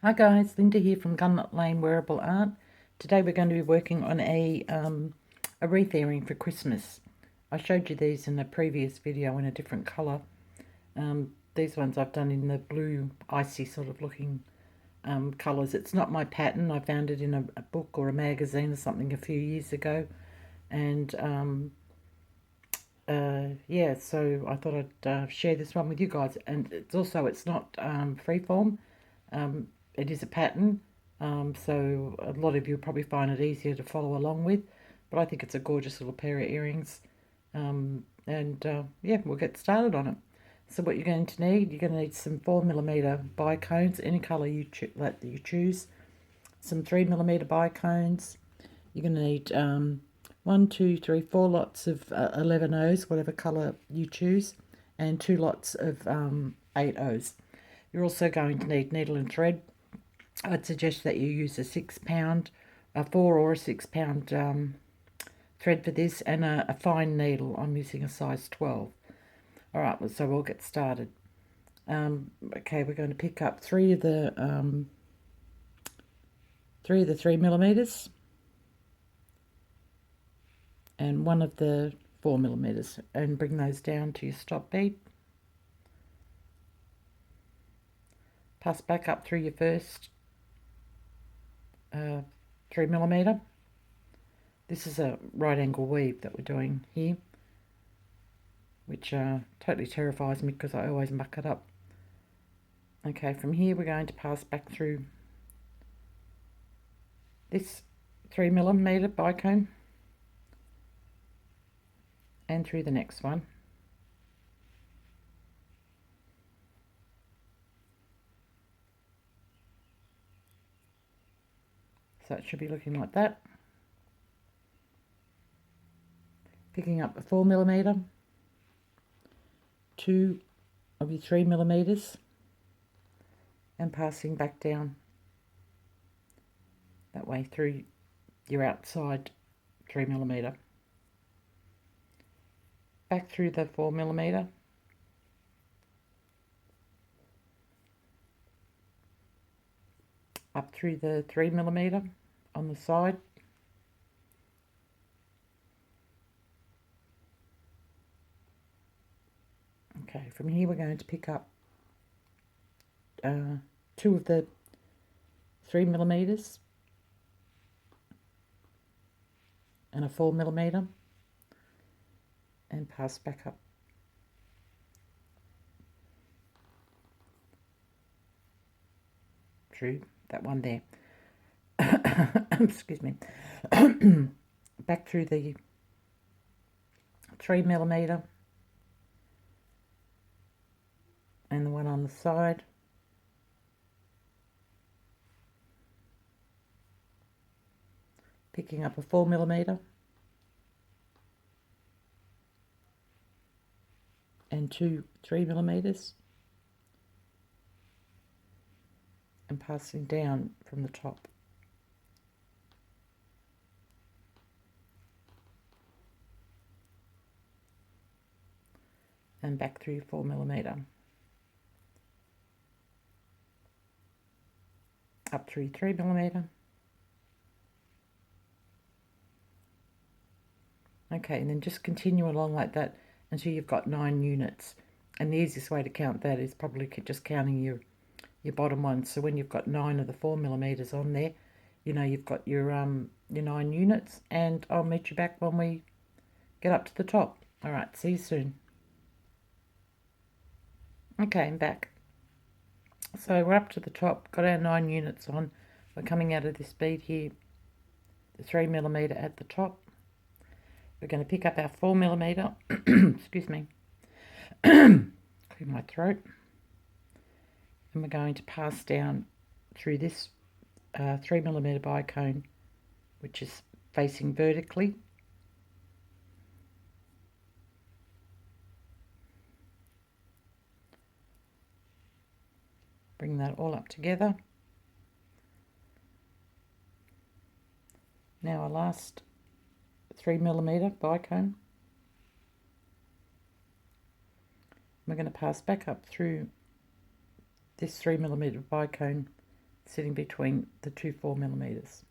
Hi guys, Linda here from Gunlet Lane Wearable Art. Today we're going to be working on a wreath earring for Christmas. I showed you these in a previous video in a different colour. These ones I've done in the blue icy sort of looking colours. It's not my pattern. I found it in a book or a magazine or something a few years ago, and yeah, so I thought I'd share this one with you guys. And it's not freeform. It is a pattern, so a lot of you will probably find it easier to follow along with, but I think it's a gorgeous little pair of earrings. Yeah, we'll get started on it. So what you're going to need some 4mm bicones, any colour that you choose, some 3mm bicones. You're going to need 1, 2, 3, 4 lots of 11 O's, whatever colour you choose, and 2 lots of 8 O's. You're also going to need needle and thread. I'd suggest that you use a 6-pound, a 4 or a 6-pound thread for this, and a fine needle. I'm using a size 12. All right, so we'll get started. Okay, we're going to pick up three of the 3mm and one of the 4mm, and bring those down to your stop bead. Pass back up through your first 3mm. This is a right angle weave that we're doing here, which totally terrifies me because I always muck it up. Okay, from here we're going to pass back through this 3mm bicone and through the next one. So it should be looking like that. Picking up the 4mm, 2 of your 3mm, and passing back down that way through your outside 3mm. Back through the 4mm, up through the 3mm on the side, okay. From here we're going to pick up 2 of the 3mm and a 4mm, and pass back up through that one there. Excuse me. Back through the 3mm and the one on the side, picking up a 4mm and 2 3mm, and passing down from the top. And back through 4mm, up through 3mm. Okay, and then just continue along like that until you've got 9 units. And the easiest way to count that is probably just counting your bottom ones. So when you've got 9 of the 4mm on there, you know you've got your 9 units. And I'll meet you back when we get up to the top. All right, see you soon. Okay, I'm back. So we're up to the top, got our 9 units on. We're coming out of this bead here, the 3mm at the top. We're going to pick up our 4mm, excuse me, clear my throat, and we're going to pass down through this 3mm bicone, which is facing vertically. Bring that all up together. Now our last 3mm bicone. We're going to pass back up through this 3mm bicone sitting between the two 4mm.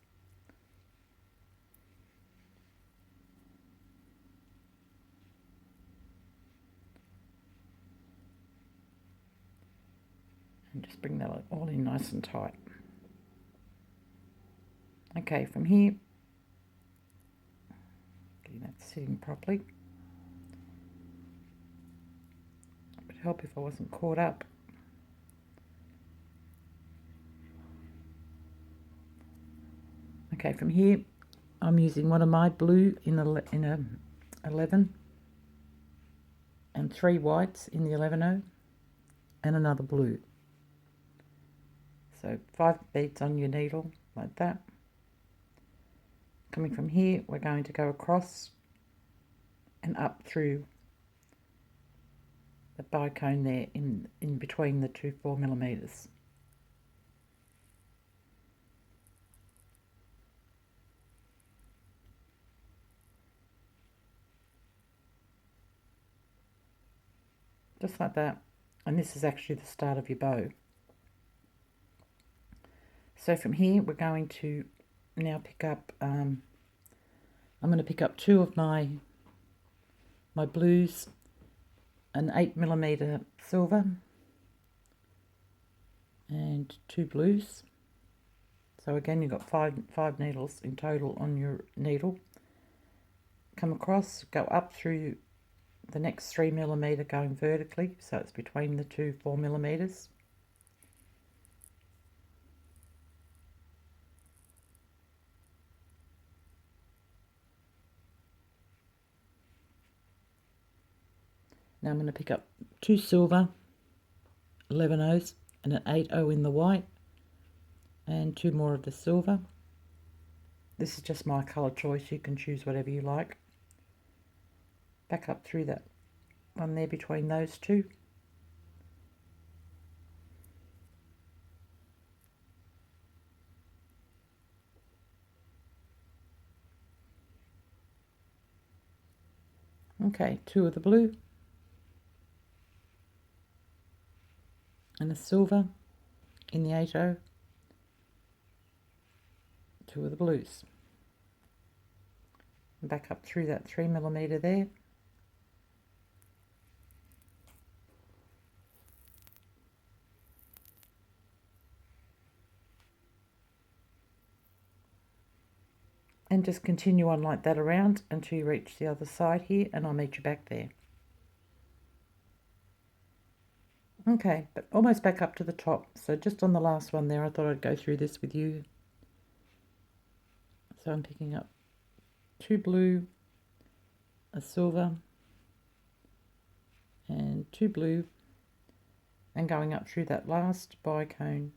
And just bring that all in nice and tight. Okay, from here, getting that sitting properly. It would help if I wasn't caught up. Okay, from here, I'm using one of my blue in a 11 and 3 whites in the 11O and another blue. So 5 beads on your needle like that. Coming from here, we're going to go across and up through the bicone there in between the two 4mm. Just like that. And this is actually the start of your bow. So from here, we're going to now pick up, I'm going to pick up 2 of my blues, an 8mm silver, and 2 blues. So again, you've got five needles in total on your needle. Come across, go up through the next 3mm going vertically, so it's between the two 4mm. Now I'm going to pick up 2 silver 11Os and an 8O in the white, and 2 more of the silver. This is just my colour choice, you can choose whatever you like. Back up through that one there between those two. Okay, 2 of the blue and a silver in the 8O, 2 of the blues. And back up through that 3mm there. And just continue on like that around until you reach the other side here, and I'll meet you back there. Okay, but almost back up to the top. So just on the last one there, I thought I'd go through this with you. So I'm picking up 2 blue, a silver, and 2 blue, and going up through that last bicone.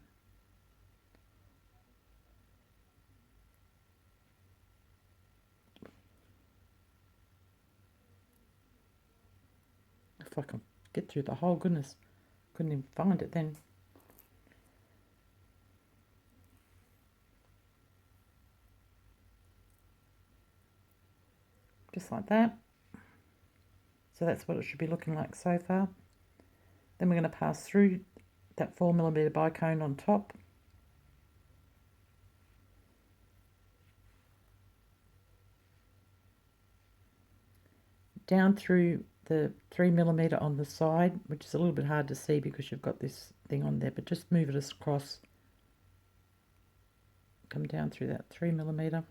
If I can get through the hole, goodness, couldn't even find it then. Just like that. So that's what it should be looking like so far. Then we're going to pass through that 4mm bicone on top. Down through the 3mm on the side, which is a little bit hard to see because you've got this thing on there, but just move it across. Come down through that 3mm.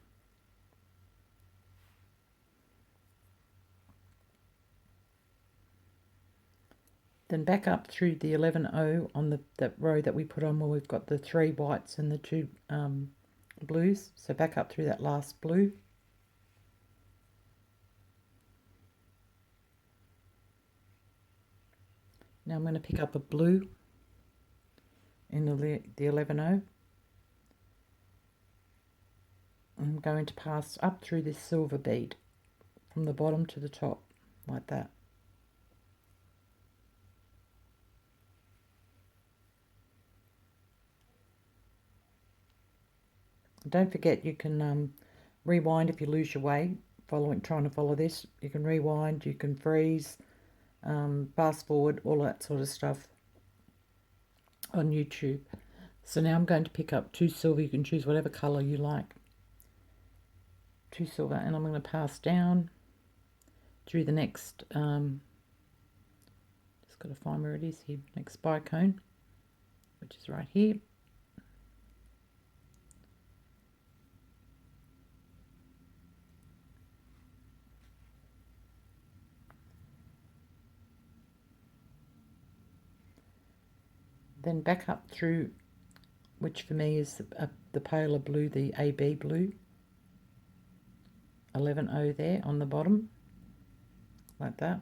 Then back up through the 11O on that row that we put on where we've got the 3 whites and the 2 blues. So back up through that last blue. Now I'm going to pick up a blue in the 11O. I'm going to pass up through this silver bead from the bottom to the top, like that. Don't forget you can rewind if you lose your way trying to follow this. You can rewind, you can freeze, fast forward, all that sort of stuff on YouTube. So now I'm going to pick up 2 silver. You can choose whatever colour you like. 2 silver, and I'm going to pass down through the next, just got to find where it is here, next bicone, which is right here. Then back up through, which for me is the paler blue, the AB blue, 11O there on the bottom, like that.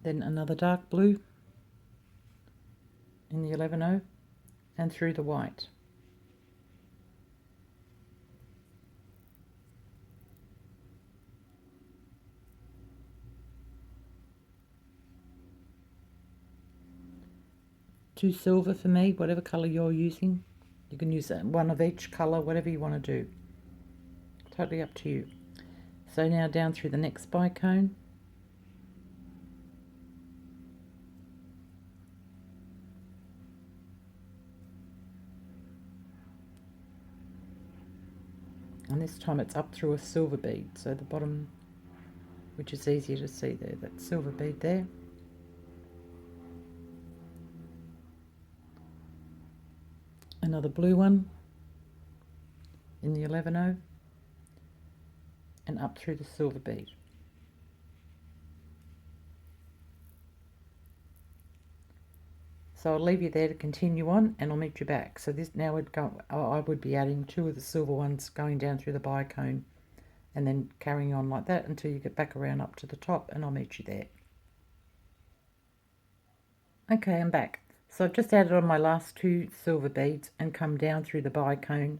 Then another dark blue in the 11O, and through the white. Two silver for me, whatever colour you're using. You can use one of each colour, whatever you want to do. Totally up to you. So now down through the next bicone. And this time it's up through a silver bead, so the bottom, which is easier to see there, that silver bead there. Another blue one in the 11O, and up through the silver bead. So I'll leave you there to continue on, and I'll meet you back. So this now would go, I would be adding 2 of the silver ones going down through the bicone, and then carrying on like that until you get back around up to the top, and I'll meet you there. Okay, I'm back. So I've just added on my last 2 silver beads and come down through the bicone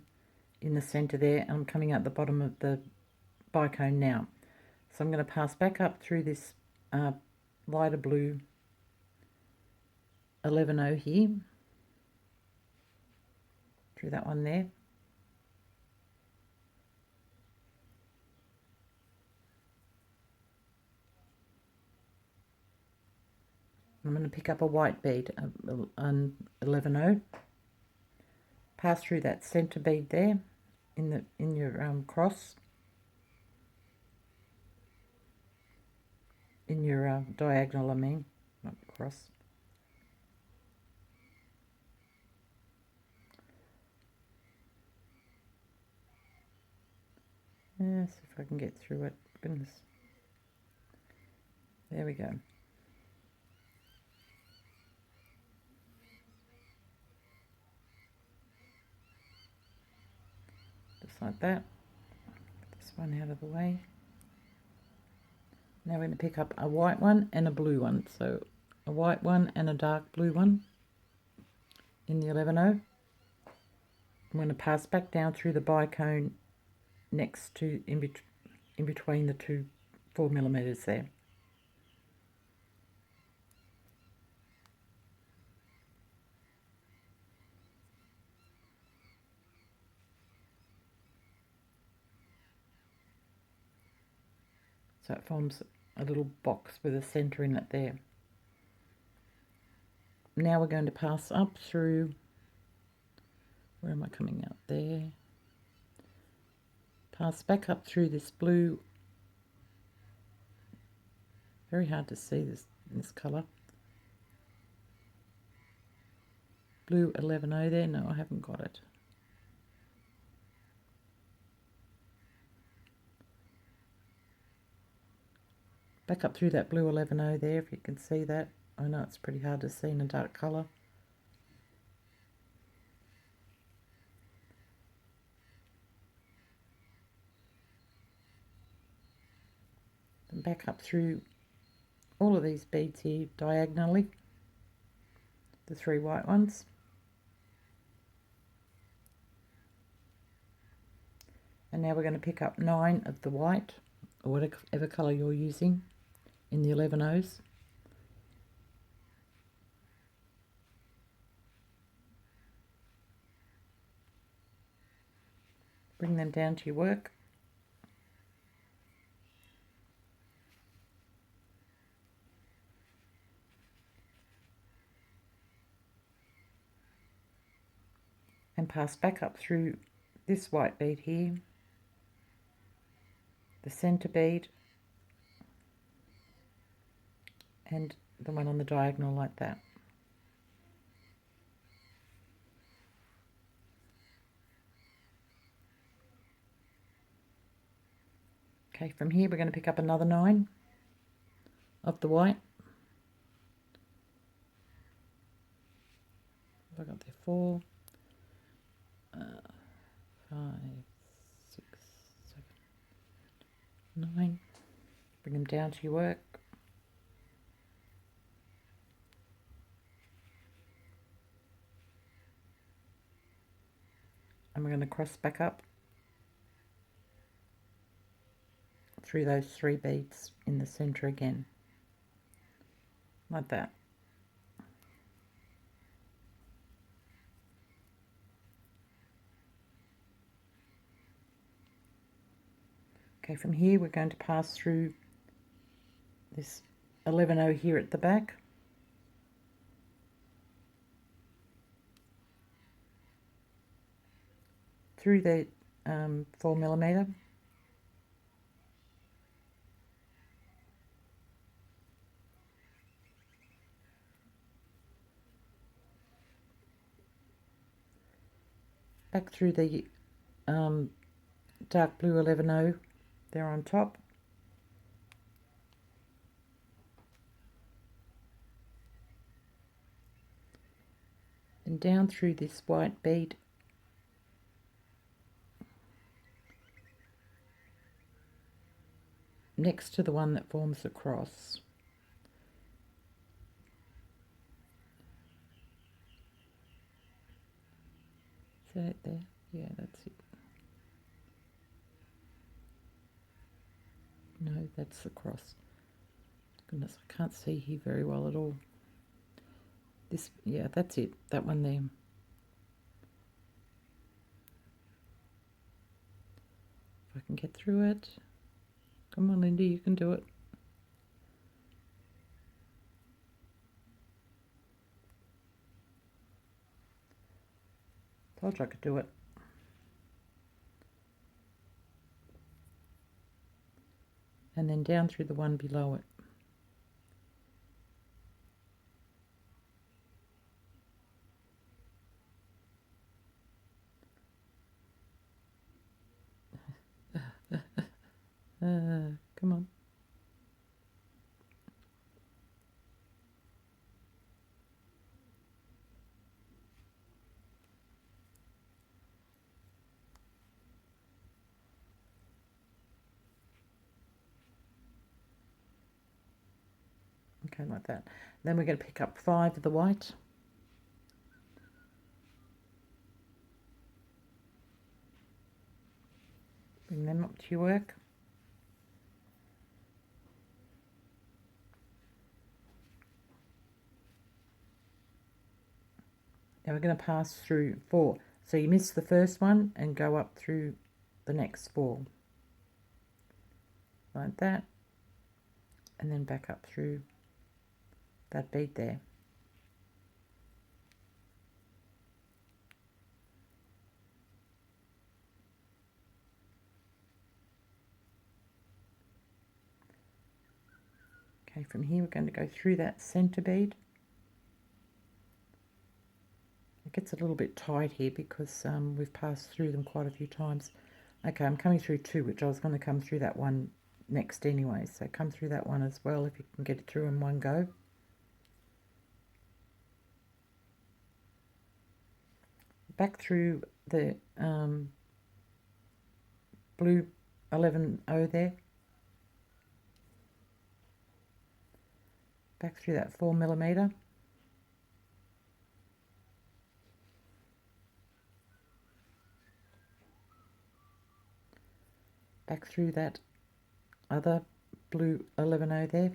in the center there, and I'm coming out the bottom of the bicone now. So I'm going to pass back up through this lighter blue 11O here, through that one there. I'm going to pick up a white bead, an 11O, pass through that center bead there in your cross, in your diagonal, I mean, not cross. Yes, if I can get through it. Goodness. There we go. Just like that. Get this one out of the way. Now we're going to pick up a white one and a blue one. So a white one and a dark blue one in the 11O. I'm going to pass back down through the bicone next to, in between the 2 4mm there. So it forms a little box with a centre in it there. Now we're going to pass up through, where am I coming out there? Pass back up through this blue, very hard to see this colour. Blue 11O there, no I haven't got it. Back up through that blue 11O there, if you can see that. I know it's pretty hard to see in a dark colour. Then back up through all of these beads here diagonally, the 3 white ones. And now we're going to pick up 9 of the white, or whatever colour you're using, in the 11Os. Bring them down to your work. and pass back up through this white bead here, the centre bead, and the one on the diagonal like that. Okay, from here we're going to pick up another 9 of the white. I got there 4, 5, 6, 7, 9. Bring them down to your work. And we're going to cross back up through those 3 beads in the centre again, like that. Okay, from here we're going to pass through this 11 here at the back, through the 4mm, back through the dark blue 11 there on top, and down through this white bead next to the one that forms the cross. Is that it there? Yeah, that's it. No, that's the cross. Goodness, I can't see here very well at all. This, yeah, that's it, that one there. If I can get through it. Come on, Lindy, you can do it. Told you I could do it. And then down through the one below it. Come on. Okay, like that. Then we're going to pick up 5 of the white. Bring them up to your work. Now we're going to pass through 4. So you miss the first one and go up through the next 4. Like that. And then back up through that bead there. Okay, from here we're going to go through that centre bead. It gets a little bit tight here because we've passed through them quite a few times. Okay, I'm coming through 2, which I was going to come through that one next anyway. So come through that one as well if you can get it through in one go. Back through the blue 11 there. Back through that 4mm. Back through that other blue 11 there.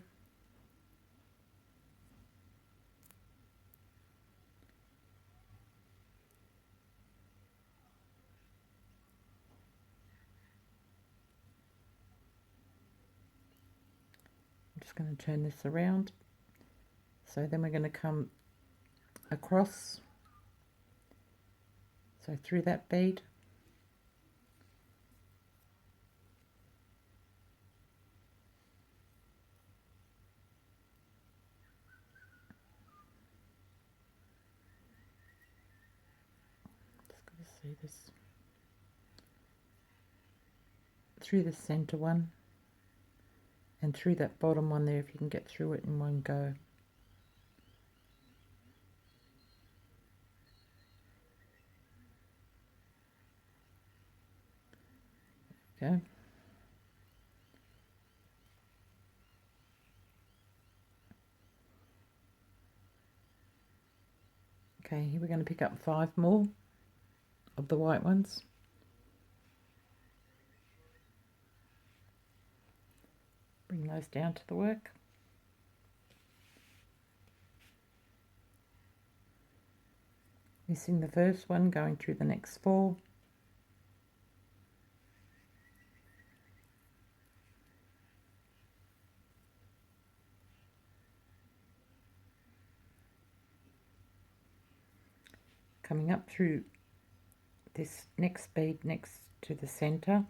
I'm just going to turn this around. So then we're going to come across. So through that bead, just got to see this, through the center one, and through that bottom one there, if you can get through it in one go. Go. Okay, here we're going to pick up 5 more of the white ones. Bring those down to the work. Missing the first one, going through the next 4. Coming up through this next bead next to the center.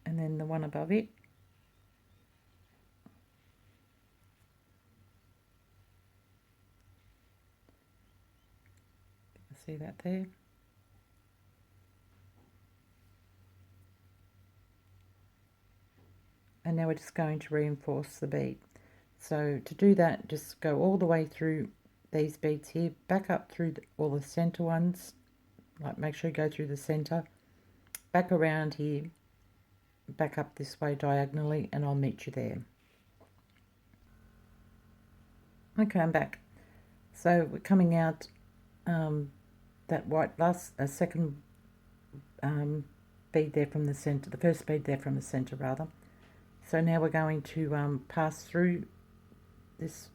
And then the one above it. See that there? And now we're just going to reinforce the bead. So to do that, just go all the way through these beads here, back up through all the center ones, like make sure you go through the center, back around here, back up this way diagonally, and I'll meet you there. Okay, I'm back. So we're coming out that white second bead there from the center, the first bead there from the center rather. So now we're going to pass through this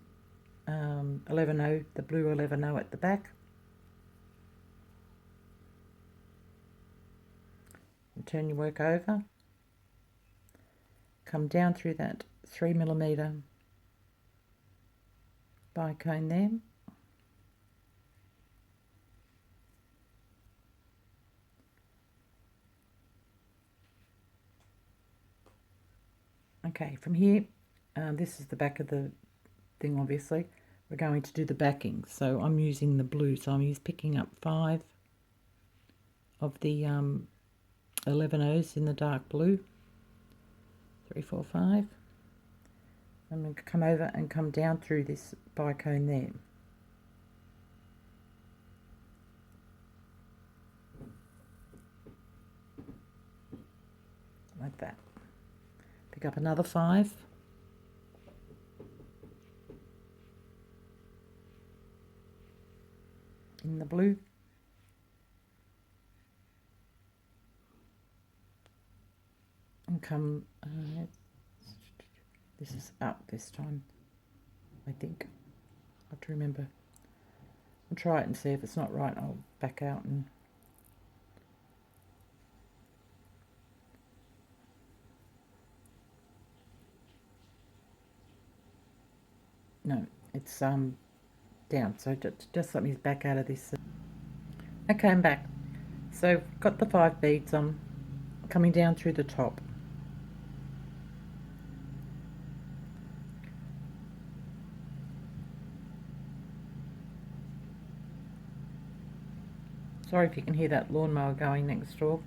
11-0, the blue 11-0 at the back. And turn your work over. Come down through that 3mm bicone there. Okay, from here, this is the back of the thing, obviously. We're going to do the backing. So I'm using the blue, so I'm picking up 5 of the 11-0s in the dark blue. 3, 4, 5. I'm going to come over and come down through this bicone there. Like that. Pick up another 5. In the blue. And come, this is up this time, I think. I have to remember. I'll try it and see if it's not right. I'll back out and no, it's down, so just let me back out of this. Okay, I'm back. So got the 5 beads on, coming down through the top. Sorry if you can hear that lawnmower going next door.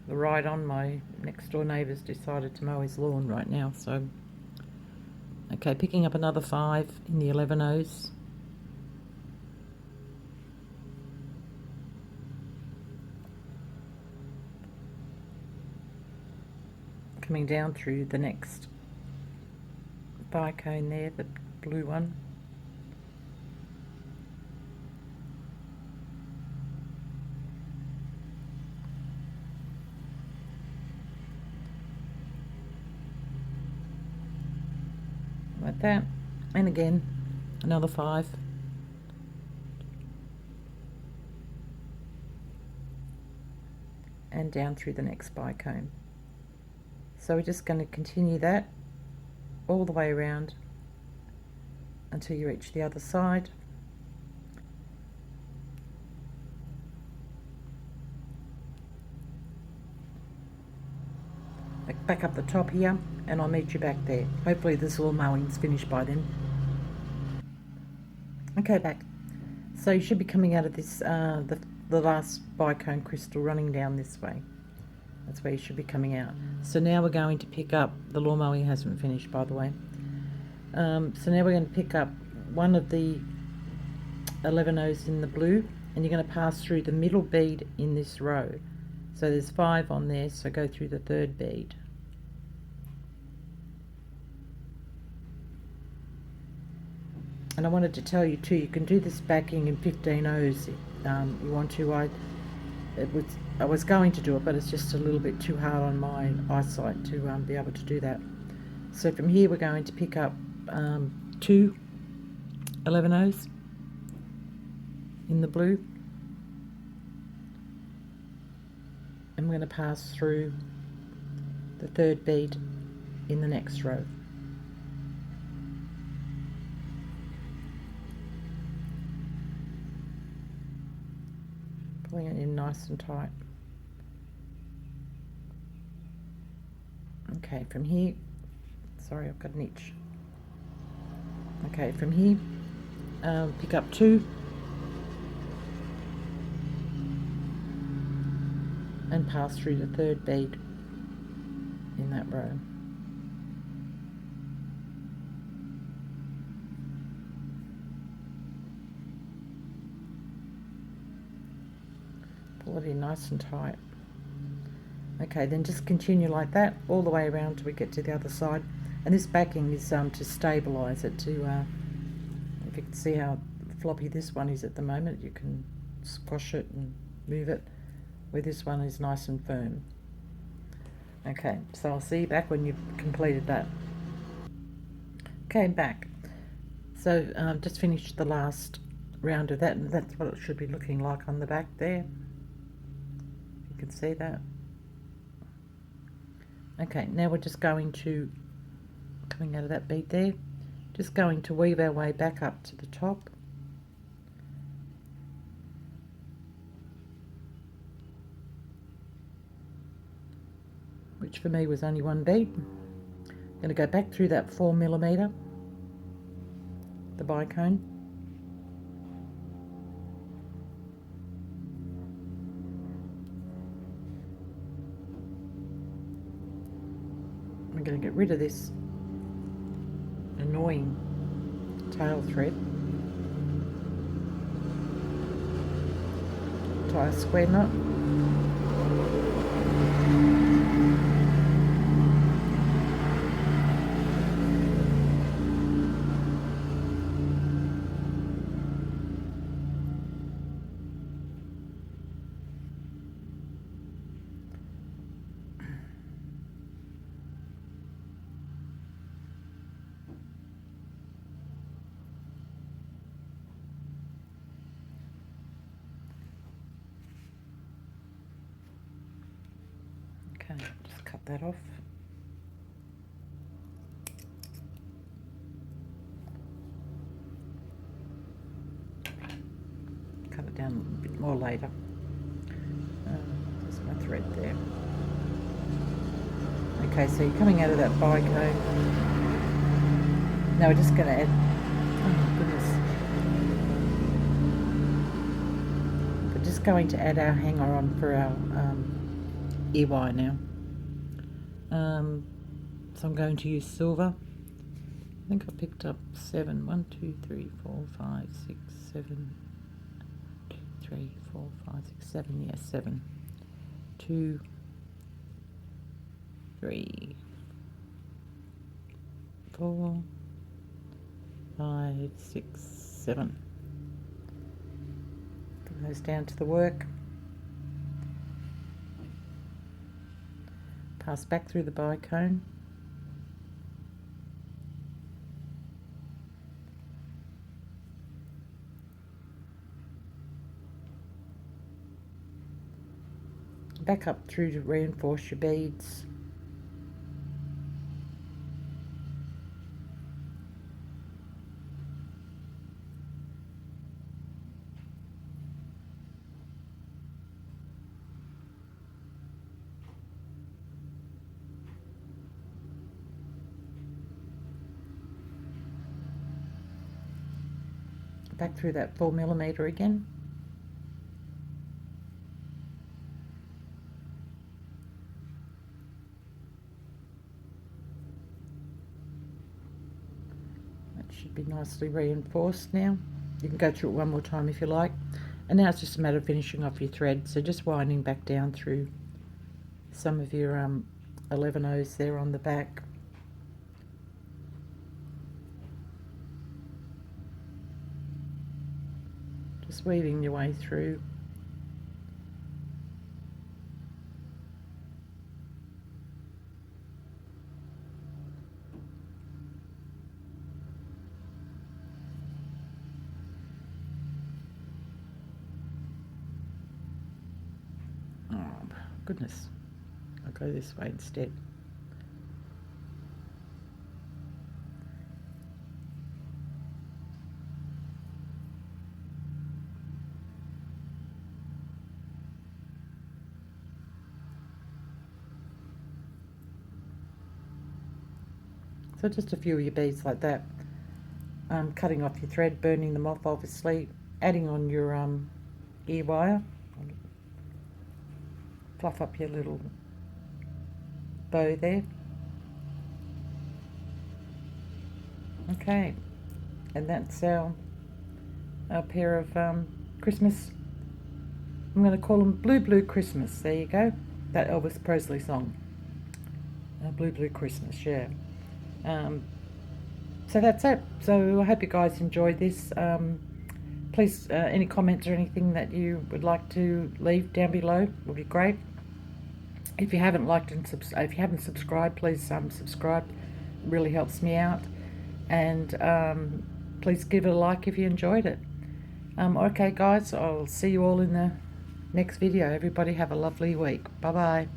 The ride-on, my next door neighbour's decided to mow his lawn right now, so. Okay, picking up another 5 in the 11-0s. Coming down through the next bicone there, the blue one. Like that, and again another 5. And down through the next bicone. So we're just going to continue that all the way around until you reach the other side. Back up the top here, and I'll meet you back there. Hopefully this all mowing's finished by then. Okay, back. So you should be coming out of this, the last bicone crystal running down this way. That's where you should be coming out. So now we're going to pick up, the lawn mowing hasn't finished, by the way. So now we're going to pick up one of the 11 O's in the blue, and you're going to pass through the middle bead in this row. So there's 5 on there, so go through the 3rd bead. And I wanted to tell you too, you can do this backing in 15 O's if you want to. I was going to do it, but it's just a little bit too hard on my eyesight to be able to do that. So from here we're going to pick up 2 11 O's in the blue, and we're going to pass through the 3rd bead in the next row. Pulling it in nice and tight. Okay, from here, sorry, I've got an itch. Okay, from here, pick up 2 and pass through the 3rd bead in that row. Pull it in nice and tight. Okay, then just continue like that all the way around till we get to the other side. And this backing is to stabilise it, to if you can see how floppy this one is at the moment, you can squash it and move it, where this one is nice and firm. Okay, so I'll see you back when you've completed that. Okay, back. So just finished the last round of that, and that's what it should be looking like on the back there. You can see that. Okay, now we're just going to, coming out of that bead there, just going to weave our way back up to the top. Which for me was only 1 bead. I'm going to go back through that 4mm, the bicone. I'm going to get rid of this annoying tail thread. Tie a square knot. Okay, just cut that off. Cut it down a bit more later. There's my thread there. Okay, so you're coming out of that bicone. Now we're just going to add, oh my goodness. We're just going to add our hanger on for our ear wire now. So I'm going to use silver. I think I picked up 7. 1, 2, 3, 4, 5, 6, 7. 2, 3, 4, 5, 6, 7. Yes, 7. 2, 3, 4, 5, 6, 7. Put those down to the work. Pass back through the bicone. Back up through to reinforce your beads. back through that 4mm again. That should be nicely reinforced now. You can go through it one more time if you like. And now it's just a matter of finishing off your thread. So just winding back down through some of your 11/0s there on the back. Just weaving your way through. Oh, goodness. I'll go this way instead. So just a few of your beads like that. Cutting off your thread, burning them off obviously, adding on your ear wire, fluff up your little bow there. Okay, and that's our pair of Christmas, I'm going to call them Blue Christmas. There you go, that Elvis Presley song, Blue Christmas, yeah. So that's it. So I hope you guys enjoyed this. Please, any comments or anything that you would like to leave down below would be great. If you haven't liked and if you haven't subscribed, please subscribe. It really helps me out. And please give it a like if you enjoyed it. Okay, guys, I'll see you all in the next video. Everybody have a lovely week. Bye bye.